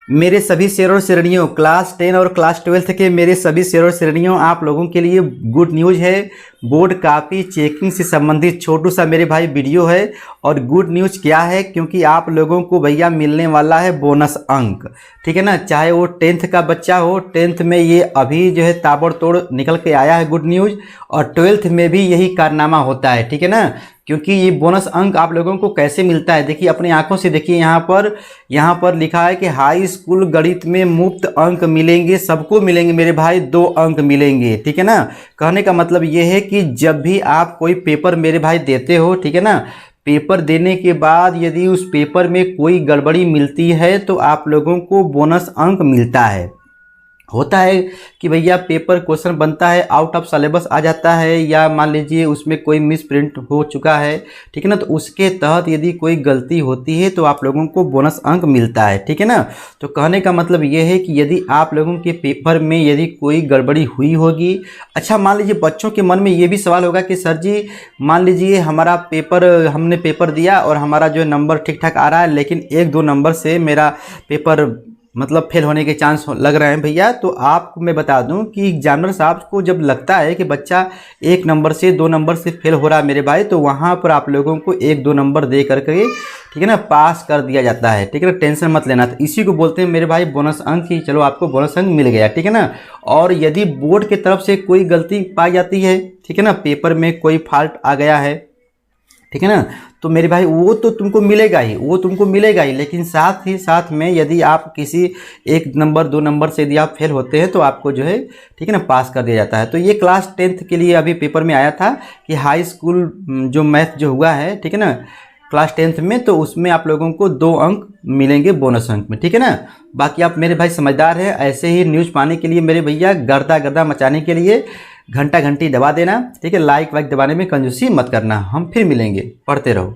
मेरे सभी शेर और शेरनियों, क्लास 10 और क्लास 12 के मेरे सभी शेर और शेरनियों, आप लोगों के लिए गुड न्यूज़ है। बोर्ड कापी चेकिंग से संबंधित छोटू सा मेरे भाई वीडियो है। और गुड न्यूज़ क्या है, क्योंकि आप लोगों को भैया मिलने वाला है बोनस अंक। ठीक है ना, चाहे वो 10th का बच्चा हो, 10th में ये अभी जो है ताबड़तोड़ निकल के आया है गुड न्यूज़। और 12th में भी यही कारनामा होता है। ठीक है ना, क्योंकि ये बोनस अंक आप लोगों को कैसे मिलता है, देखिए अपनी आंखों से देखिए। यहाँ पर लिखा है कि हाई स्कूल गणित में मुफ्त अंक मिलेंगे, सबको मिलेंगे मेरे भाई, 2 अंक मिलेंगे। ठीक है ना, कहने का मतलब ये है कि जब भी आप कोई पेपर मेरे भाई देते हो, ठीक है ना, पेपर देने के बाद यदि उस पेपर में कोई गड़बड़ी मिलती है तो आप लोगों को बोनस अंक मिलता है। होता है कि भैया पेपर क्वेश्चन बनता है आउट ऑफ सिलेबस आ जाता है, या मान लीजिए उसमें कोई मिस प्रिंट हो चुका है। ठीक है ना, तो उसके तहत यदि कोई गलती होती है तो आप लोगों को बोनस अंक मिलता है। ठीक है ना, तो कहने का मतलब ये है कि यदि आप लोगों के पेपर में यदि कोई गड़बड़ी हुई होगी। अच्छा, मान लीजिए बच्चों के मन में ये भी सवाल होगा कि सर जी, मान लीजिए हमारा हमने पेपर दिया और हमारा जो नंबर ठीक ठाक आ रहा है, लेकिन 1-2 नंबर से मेरा पेपर मतलब फेल होने के चांस लग रहे हैं भैया। तो आपको मैं बता दूं कि एग्जामिनर साहब को जब लगता है कि बच्चा 1 नंबर से 2 नंबर से फेल हो रहा है मेरे भाई, तो वहां पर आप लोगों को 1-2 नंबर दे करके, ठीक है ना, पास कर दिया जाता है। ठीक है ना, टेंशन मत लेना। तो इसी को बोलते हैं मेरे भाई बोनस अंक ही। चलो, आपको बोनस अंक मिल गया। ठीक है ना, और यदि बोर्ड की तरफ से कोई गलती पाई जाती है, ठीक है ना, पेपर में कोई फॉल्ट आ गया है, ठीक है ना, तो मेरे भाई वो तो तुमको मिलेगा ही, वो तुमको मिलेगा ही। लेकिन साथ ही साथ में यदि आप किसी 1 नंबर 2 नंबर से यदि आप फेल होते हैं तो आपको जो है, ठीक है ना, पास कर दिया जाता है। तो ये क्लास 10th के लिए अभी पेपर में आया था कि हाई स्कूल जो मैथ जो हुआ है, ठीक है ना, क्लास 10th में, तो उसमें आप लोगों को 2 अंक मिलेंगे बोनस अंक में। ठीक है ना, बाकी आप मेरे भाई समझदार हैं। ऐसे ही न्यूज़ पाने के लिए मेरे भैया, गर्दा गर्दा मचाने के लिए घंटा घंटी दबा देना। ठीक है, लाइक वाइक दबाने में कंजूसी मत करना। हम फिर मिलेंगे, पढ़ते रहो।